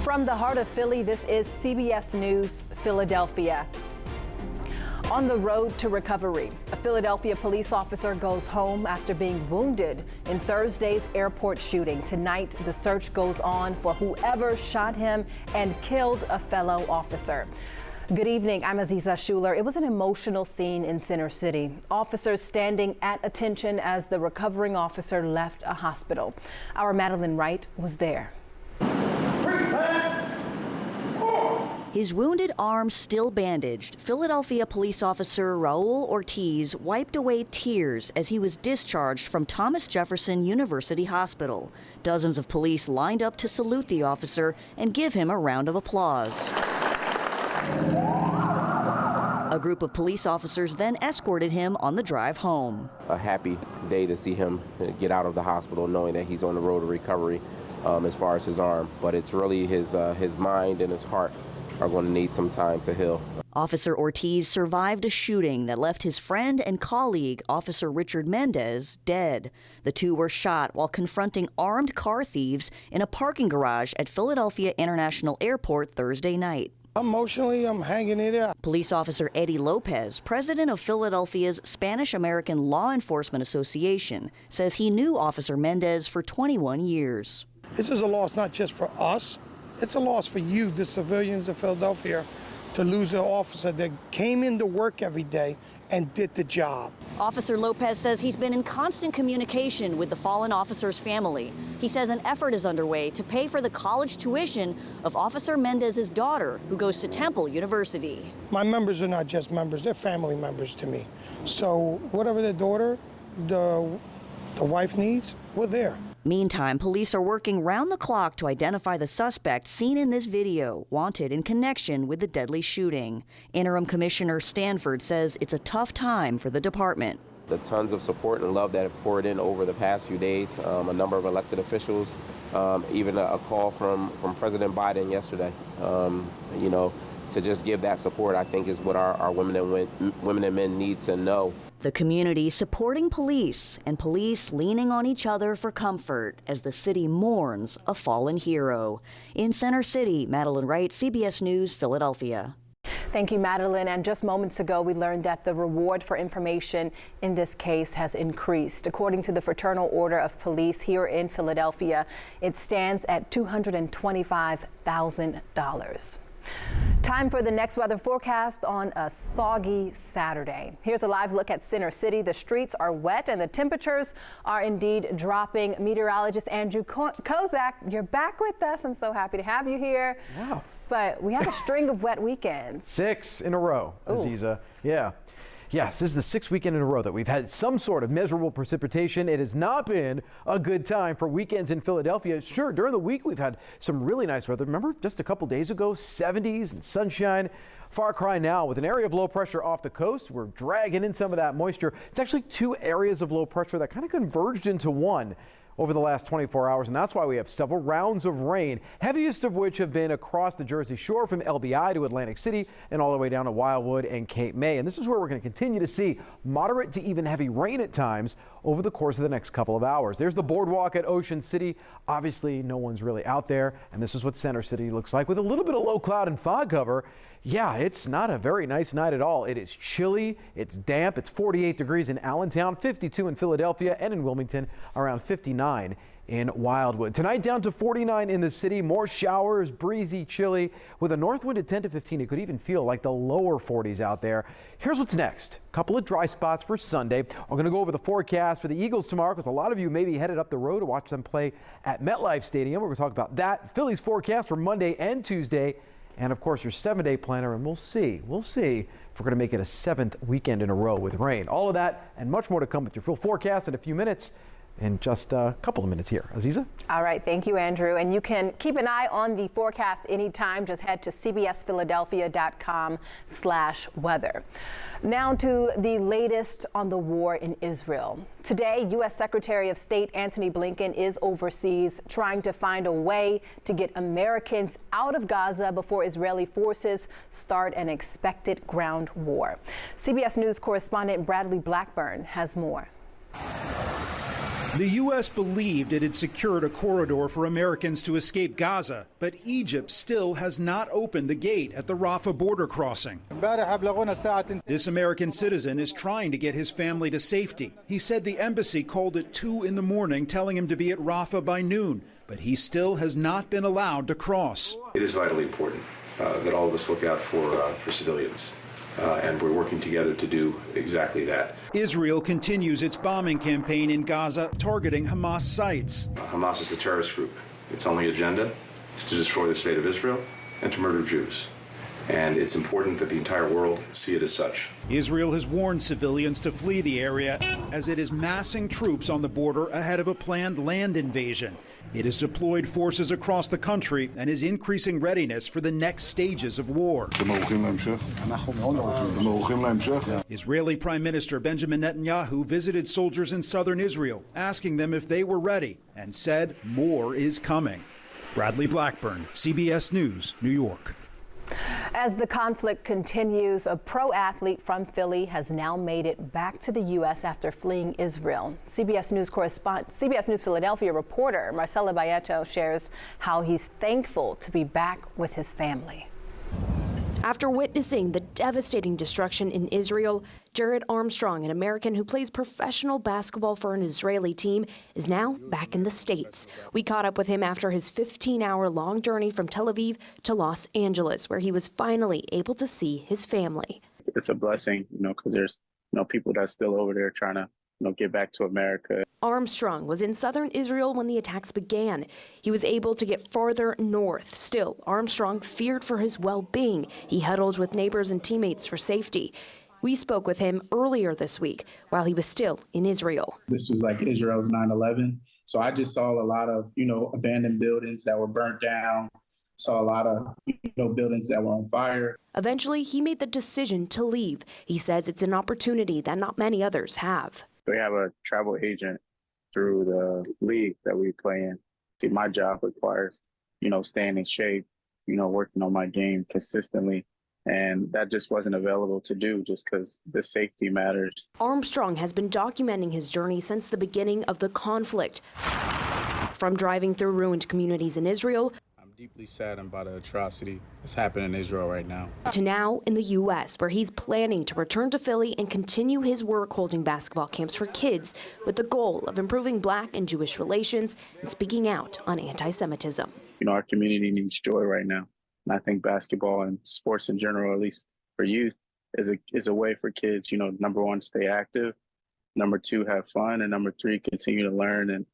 From the heart of Philly, this is CBS News, Philadelphia. On the road to recovery, a Philadelphia police officer goes home after being wounded in Thursday's airport shooting. Tonight, the search goes on for whoever shot him and killed a fellow officer. Good evening, I'm Aziza Shuler. It was an emotional scene in Center City. Officers standing at attention as the recovering officer left a hospital. Our Madeline Wright was there. His wounded arm still bandaged, Philadelphia police officer Raul Ortiz wiped away tears as he was discharged from Thomas Jefferson University Hospital. Dozens of police lined up to salute the officer and give him a round of applause. A group of police officers then escorted him on the drive home. A happy day to see him get out of the hospital knowing that he's on the road to recovery as far as his arm, but it's really his mind and his heart are going to need some time to heal. Officer Ortiz survived a shooting that left his friend and colleague, Officer Richard Mendez, dead. The two were shot while confronting armed car thieves in a parking garage at Philadelphia International Airport Thursday night. Emotionally, I'm hanging in there. Police Officer Eddie Lopez, president of Philadelphia's Spanish-American Law Enforcement Association, says he knew Officer Mendez for 21 years. This is a loss not just for us, it's a loss for you, the civilians of Philadelphia, to lose an officer that came into work every day and did the job. Officer Lopez says he's been in constant communication with the fallen officer's family. He says an effort is underway to pay for the college tuition of Officer Mendez's daughter, who goes to Temple University. My members are not just members, they're family members to me. So whatever the daughter, the wife needs, we're there. Meantime, police are working round the clock to identify the suspect seen in this video, wanted in connection with the deadly shooting. Interim Commissioner Stanford says it's a tough time for the department. The tons of support and love that have poured in over the past few days, a number of elected officials, even a call from President Biden yesterday, to just give that support, I think is what our women and men need to know. The community supporting police and police leaning on each other for comfort as the city mourns a fallen hero. In Center City, Madeline Wright, CBS News, Philadelphia. Thank you, Madeline. And just moments ago, we learned that the reward for information in this case has increased. According to the Fraternal Order of Police here in Philadelphia, it stands at $225,000. Time for the next weather forecast on a soggy Saturday. Here's a live look at Center City. The streets are wet and the temperatures are indeed dropping. Meteorologist Andrew Kozak, you're back with us. I'm so happy to have you here. Wow. But we have a string of wet weekends. 6 in a row, Aziza. Yeah. Yes, this is the 6th weekend in a row that we've had some sort of measurable precipitation. It has not been a good time for weekends in Philadelphia. Sure, during the week we've had some really nice weather. Remember just a couple days ago, 70s and sunshine. Far cry now with an area of low pressure off the coast. We're dragging in some of that moisture. It's actually 2 areas of low pressure that kind of converged into one over the last 24 hours, and that's why we have several rounds of rain, heaviest of which have been across the Jersey Shore from LBI to Atlantic City and all the way down to Wildwood and Cape May. And this is where we're going to continue to see moderate to even heavy rain at times over the course of the next couple of hours. There's the boardwalk at Ocean City. Obviously, no one's really out there, and this is what Center City looks like with a little bit of low cloud and fog cover. Yeah, it's not a very nice night at all. It is chilly, it's damp, it's 48 degrees in Allentown, 52 in Philadelphia, and in Wilmington, around 59 in Wildwood. Tonight down to 49 in the city, more showers, breezy, chilly. With a north wind at 10 to 15, it could even feel like the lower 40s out there. Here's what's next. A couple of dry spots for Sunday. We're going to go over the forecast for the Eagles tomorrow because a lot of you may be headed up the road to watch them play at MetLife Stadium. We're going to talk about that. Phillies forecast for Monday and Tuesday. And of course, your 7-day planner, and we'll see if we're going to make it a 7th weekend in a row with rain. All of that and much more to come with your full forecast in a few minutes. In just a couple of minutes here. Aziza? All right. Thank you, Andrew. And you can keep an eye on the forecast anytime. Just head to cbsphiladelphia.com/weather. Now to the latest on the war in Israel. Today, U.S. Secretary of State Antony Blinken is overseas trying to find a way to get Americans out of Gaza before Israeli forces start an expected ground war. CBS News correspondent Bradley Blackburn has more. The U.S. believed it had secured a corridor for Americans to escape Gaza, but Egypt still has not opened the gate at the Rafah border crossing. This American citizen is trying to get his family to safety. He said the embassy called at 2 in the morning, telling him to be at Rafah by noon, but he still has not been allowed to cross. It is vitally important that all of us look out for civilians. And we're working together to do exactly that. Israel continues its bombing campaign in Gaza, targeting Hamas sites. Hamas is a terrorist group. Its only agenda is to destroy the state of Israel and to murder Jews. And it's important that the entire world see it as such. Israel has warned civilians to flee the area as it is massing troops on the border ahead of a planned land invasion. It has deployed forces across the country and is increasing readiness for the next stages of war. Israeli Prime Minister Benjamin Netanyahu visited soldiers in southern Israel, asking them if they were ready, and said more is coming. Bradley Blackburn, CBS News, New York. As the conflict continues, a pro athlete from Philly has now made it back to the U.S. after fleeing Israel. CBS News Philadelphia reporter Marcela Bayeto shares how he's thankful to be back with his family. After witnessing the devastating destruction in Israel, Jared Armstrong, an American who plays professional basketball for an Israeli team, is now back in the States. We caught up with him after his 15-hour-long journey from Tel Aviv to Los Angeles, where he was finally able to see his family. It's a blessing, because there's people that's still over there trying to get back to America. Armstrong was in southern Israel when the attacks began. He was able to get farther north. Still, Armstrong feared for his well-being. He huddled with neighbors and teammates for safety. We spoke with him earlier this week while he was still in Israel. This was like Israel's 9/11. So I just saw a lot of, abandoned buildings that were burnt down. Saw a lot of, buildings that were on fire. Eventually, he made the decision to leave. He says it's an opportunity that not many others have. We have a travel agent through the league that we play in. See, my job requires, staying in shape, working on my game consistently. And that just wasn't available to do just because the safety matters. Armstrong has been documenting his journey since the beginning of the conflict. From driving through ruined communities in Israel, deeply saddened by the atrocity that's happening in Israel right now, to now in the U.S., where he's planning to return to Philly and continue his work holding basketball camps for kids with the goal of improving Black and Jewish relations and speaking out on anti-Semitism. Our community needs joy right now. And I think basketball and sports in general, at least for youth, is a way for kids, number one, stay active, number two, have fun, and number three, continue to learn and,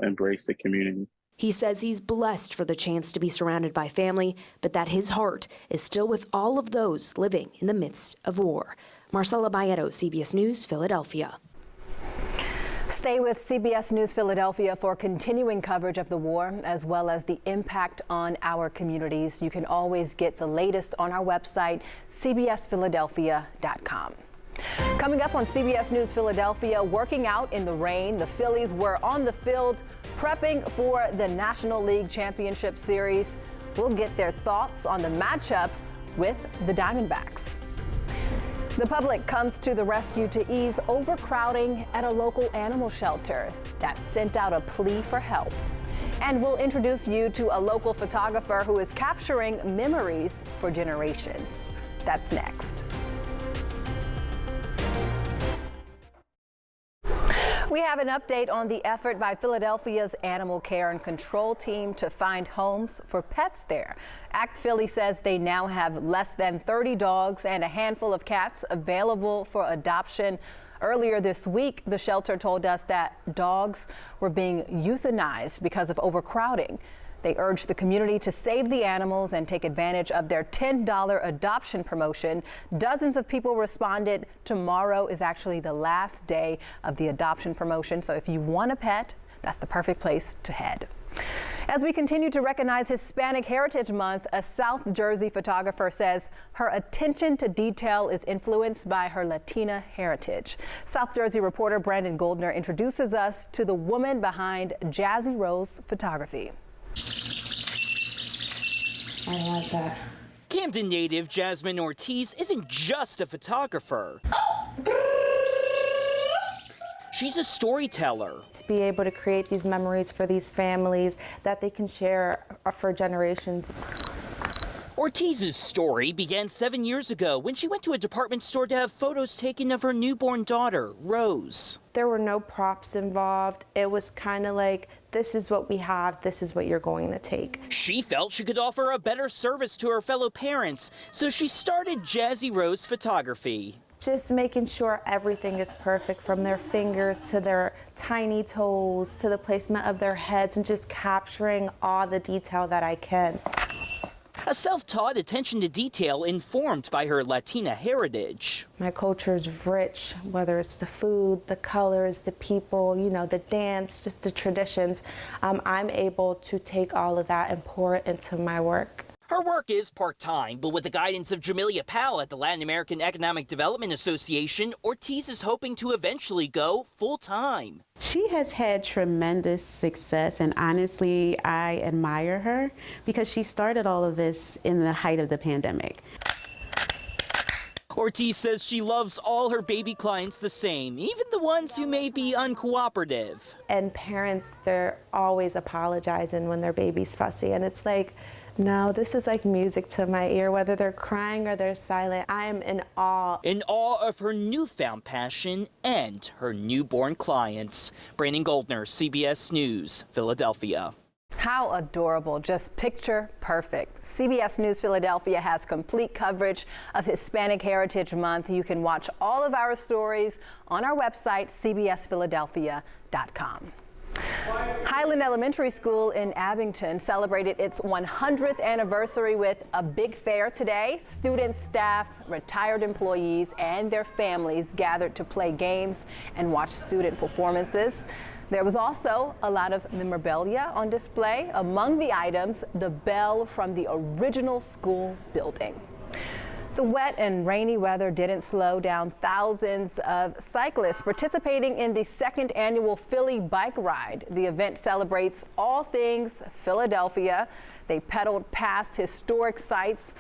embrace the community. He says he's blessed for the chance to be surrounded by family, but that his heart is still with all of those living in the midst of war. Marcela Bayeto, CBS News, Philadelphia. Stay with CBS News Philadelphia for continuing coverage of the war, as well as the impact on our communities. You can always get the latest on our website, cbsphiladelphia.com. Coming up on CBS News Philadelphia, working out in the rain, the Phillies were on the field prepping for the National League Championship Series. We'll get their thoughts on the matchup with the Diamondbacks. The public comes to the rescue to ease overcrowding at a local animal shelter that sent out a plea for help. And we'll introduce you to a local photographer who is capturing memories for generations. That's next. We have an update on the effort by Philadelphia's Animal Care and Control team to find homes for pets there. Act Philly says they now have less than 30 dogs and a handful of cats available for adoption. Earlier this week, the shelter told us that dogs were being euthanized because of overcrowding. They urged the community to save the animals and take advantage of their $10 adoption promotion. Dozens of people responded. Tomorrow is actually the last day of the adoption promotion, so if you want a pet, that's the perfect place to head. As we continue to recognize Hispanic Heritage Month, a South Jersey photographer says her attention to detail is influenced by her Latina heritage. South Jersey reporter Brandon Goldner introduces us to the woman behind Jazzy Rose Photography. I like that. Camden native Jasmine Ortiz isn't just a photographer. she's a storyteller. To be able to create these memories for these families that they can share for generations. Ortiz's story began 7 years ago when she went to a department store to have photos taken of her newborn daughter, Rose. There were no props involved. It was kind of like, this is what we have, this is what you're going to take. She felt she could offer a better service to her fellow parents, so she started Jazzy Rose Photography. Just making sure everything is perfect, from their fingers to their tiny toes to the placement of their heads, and just capturing all the detail that I can. A self-taught attention to detail informed by her Latina heritage. My culture is rich, whether it's the food, the colors, the people, you know, the dance, just the traditions. I'm able to take all of that and pour it into my work. Her work is part-time, but with the guidance of Jamelia Powell at the Latin American Economic Development Association, Ortiz is hoping to eventually go full-time. She has had tremendous success, and honestly, I admire her because she started all of this in the height of the pandemic. Ortiz says she loves all her baby clients the same, even the ones who may be uncooperative. And parents, they're always apologizing when their baby's fussy, and it's like, no, this is like music to my ear, whether they're crying or they're silent. I am in awe. In awe of her newfound passion and her newborn clients. Brandon Goldner, CBS News, Philadelphia. How adorable, just picture perfect. CBS News Philadelphia has complete coverage of Hispanic Heritage Month. You can watch all of our stories on our website, cbsphiladelphia.com. Highland Elementary School in Abington celebrated its 100th anniversary with a big fair today. Students, staff, retired employees, and their families gathered to play games and watch student performances. There was also a lot of memorabilia on display. Among the items, the bell from the original school building. The wet and rainy weather didn't slow down thousands of cyclists participating in the second annual Philly Bike Ride. The event celebrates all things Philadelphia. They pedaled past historic sites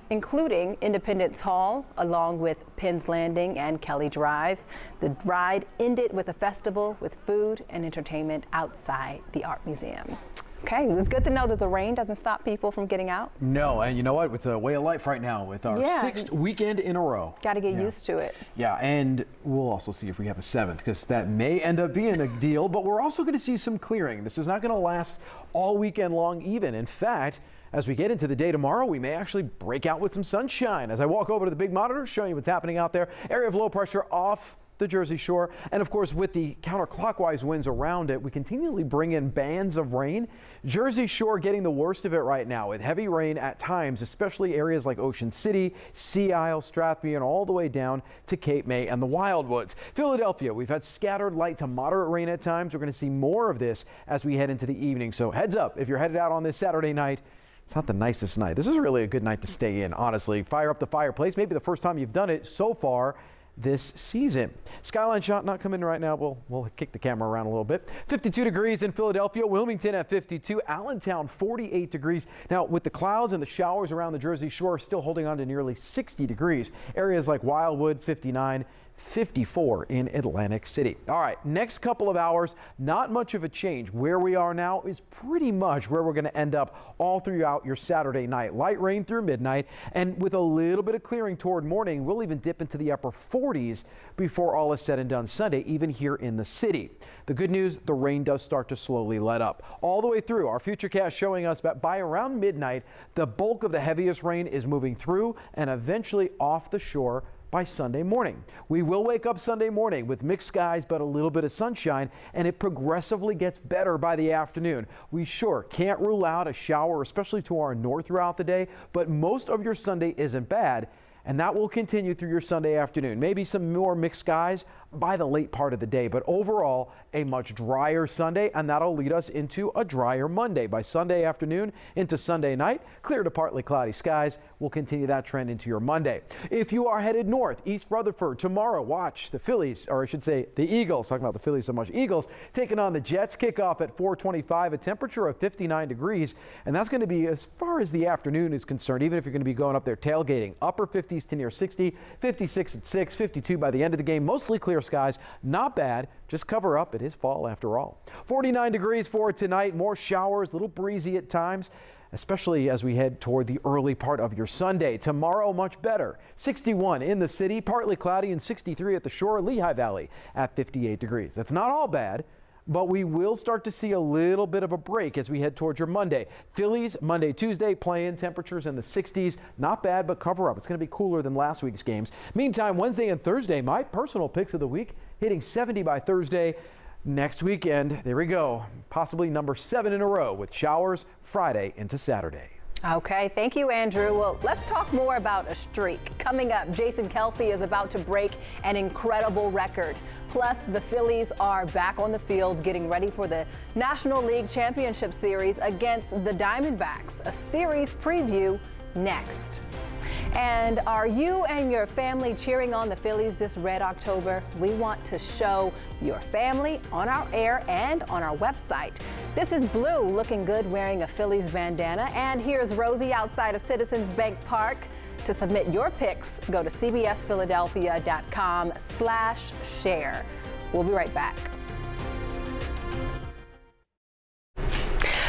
including Independence Hall, along with Penn's Landing and Kelly Drive. The ride ended with a festival with food and entertainment outside the Art Museum. Okay, it's good to know that the rain doesn't stop people from getting out. No, and you know what? It's a way of life right now with our sixth weekend in a row. Got to get used to it. Yeah, and we'll also see if we have a seventh, because that may end up being a deal, but we're also going to see some clearing. This is not going to last all weekend long even. In fact, as we get into the day tomorrow, we may actually break out with some sunshine. As I walk over to the big monitor, showing you what's happening out there, area of low pressure off the Jersey Shore. And of course, with the counterclockwise winds around it, we continually bring in bands of rain. Jersey Shore getting the worst of it right now with heavy rain at times, especially areas like Ocean City, Sea Isle, Strathmere, and all the way down to Cape May and the Wildwoods. Philadelphia, we've had scattered light to moderate rain at times. We're going to see more of this as we head into the evening. So heads up, if you're headed out on this Saturday night, it's not the nicest night. This is really a good night to stay in, honestly. Fire up the fireplace. Maybe the first time you've done it so far this season. Skyline shot not coming right now. We'll kick the camera around a little bit. 52 degrees in Philadelphia, Wilmington at 52, Allentown 48 degrees. Now with the clouds and the showers around the Jersey Shore still holding on to nearly 60 degrees. Areas like Wildwood 59, 54 in Atlantic City. All right, next couple of hours, not much of a change. Where we are now is pretty much where we're going to end up all throughout your Saturday night. Light rain through midnight, and with a little bit of clearing toward morning, we'll even dip into the upper 40s before all is said and done Sunday, even here in the city. The good news, the rain does start to slowly let up. All the way through, our futurecast showing us that by around midnight, the bulk of the heaviest rain is moving through and eventually off the shore by Sunday morning. We will wake up Sunday morning with mixed skies but a little bit of sunshine, and it progressively gets better by the afternoon. We sure can't rule out a shower, especially to our north throughout the day, but most of your Sunday isn't bad, and that will continue through your Sunday afternoon. Maybe some more mixed skies by the late part of the day, but overall a much drier Sunday, and that'll lead us into a drier Monday. By Sunday afternoon into Sunday night, clear to partly cloudy skies. We'll continue that trend into your Monday. If you are headed north, East Rutherford, tomorrow watch the Phillies, or I should say the Eagles, talking about the Phillies so much, Eagles taking on the Jets. Kickoff at 4:25, a temperature of 59 degrees, and that's going to be as far as the afternoon is concerned, even if you're going to be going up there tailgating. Upper 50s 50s to near 60, 56 at 6, 52 by the end of the game. Mostly clear skies. Not bad. Just cover up. It is fall after all. 49 degrees for tonight. More showers, a little breezy at times, especially as we head toward the early part of your Sunday. Tomorrow, much better. 61 in the city, partly cloudy, and 63 at the shore. Lehigh Valley at 58 degrees. That's not all bad, but we will start to see a little bit of a break as we head towards your Monday. Phillies, Monday, Tuesday, play-in temperatures in the 60s. Not bad, but cover up. It's going to be cooler than last week's games. Meantime, Wednesday and Thursday, my personal picks of the week, hitting 70 by Thursday. Next weekend, there we go, possibly number 7 in a row with showers Friday into Saturday. Okay, thank you, Andrew. Well, let's talk more about a streak. Coming up, Jason Kelce is about to break an incredible record. Plus, the Phillies are back on the field getting ready for the National League Championship Series against the Diamondbacks. A series preview next. And are you and your family cheering on the Phillies this Red October? We want to show your family on our air and on our website. This is Blue looking good wearing a Phillies bandana. And here's Rosie outside of Citizens Bank Park. To submit your picks, go to cbsphiladelphia.com/share. We'll be right back.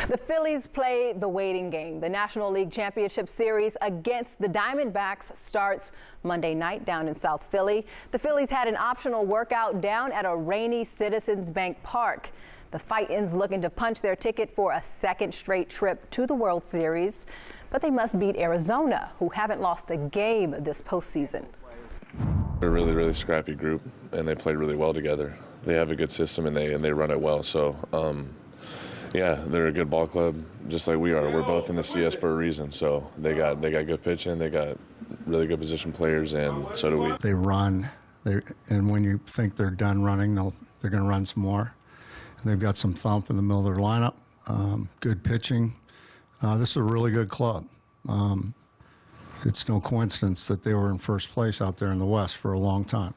The Phillies play the waiting game. The National League Championship Series against the Diamondbacks starts Monday night down in South Philly. The Phillies had an optional workout down at a rainy Citizens Bank Park. The Titans looking to punch their ticket for a second straight trip to the World Series, but they must beat Arizona, who haven't lost a game this postseason. They're a really, really scrappy group, and they play really well together. They have a good system, and they run it well. So, yeah, they're a good ball club, just like we are. We're both in the CS for a reason. So they got good pitching, they got really good position players, and so do we. They run, and when you think they're done running, they're going to run some more. And they've got some thump in the middle of their lineup, good pitching. This is a really good club. It's no coincidence that they were in first place out there in the West for a long time.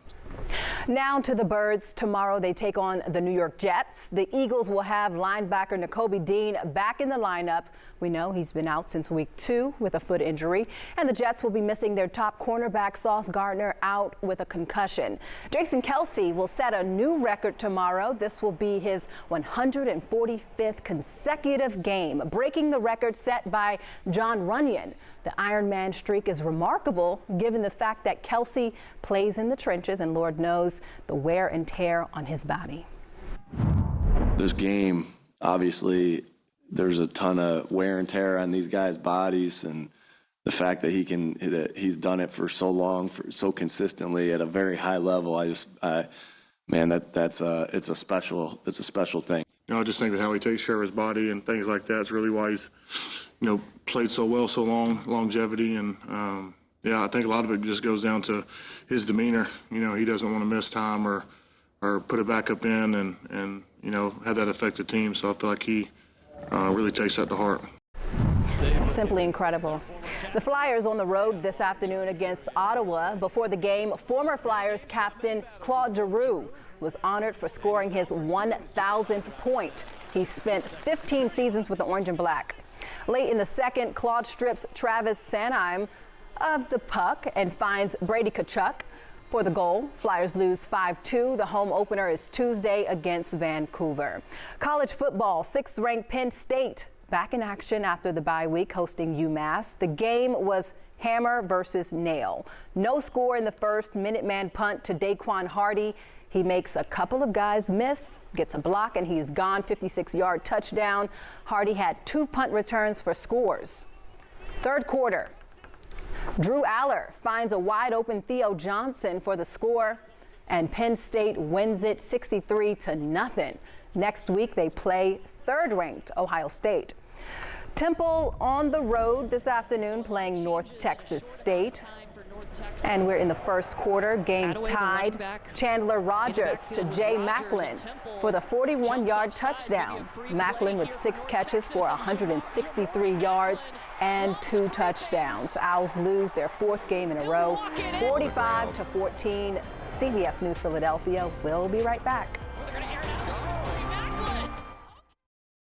Now to the Birds. Tomorrow they take on the New York Jets. The Eagles will have linebacker Nakobe Dean back in the lineup. We know he's been out since week 2 with a foot injury. And the Jets will be missing their top cornerback Sauce Gardner out with a concussion. Jason Kelce will set a new record tomorrow. This will be his 145th consecutive game, breaking the record set by John Runyon. The Ironman streak is remarkable given the fact that Kelce plays in the trenches and Lord knows the wear and tear on his body. This game, obviously, there's a ton of wear and tear on these guys' bodies, and the fact that he's done it for so long, so consistently at a very high level, it's a special thing. I just think that how he takes care of his body and things like that is really why he's, played so well so long, longevity, and I think a lot of it just goes down to his demeanor. He doesn't want to miss time or put it back up in and have that affect the team. So I feel like he really takes that to heart. Simply incredible. The Flyers on the road this afternoon against Ottawa. Before the game, former Flyers captain Claude Giroux was honored for scoring his 1,000th point. He spent 15 seasons with the Orange and Black. Late in the second, Claude strips Travis Sanheim of the puck and finds Brady Tkachuk for the goal. Flyers lose 5-2. The home opener is Tuesday against Vancouver. College football, 6th-ranked Penn State back in action after the bye week, hosting UMass. The game was hammer versus nail. No score in the first. Minuteman punt to Daquan Hardy. He makes a couple of guys miss, gets a block, and he's gone. 56-yard touchdown. Hardy had 2 punt returns for scores. Third quarter, Drew Aller finds a wide-open Theo Johnson for the score, and Penn State wins it 63-0. Next week, they play 3rd-ranked Ohio State. Temple on the road this afternoon playing North Texas State. And we're in the first quarter, game tied. Chandler Rogers to Jay Macklin for the 41-yard touchdown. Macklin with 6 catches for 163 yards and 2 touchdowns. Owls lose their 4th game in a row, 45-14. CBS News Philadelphia will be right back.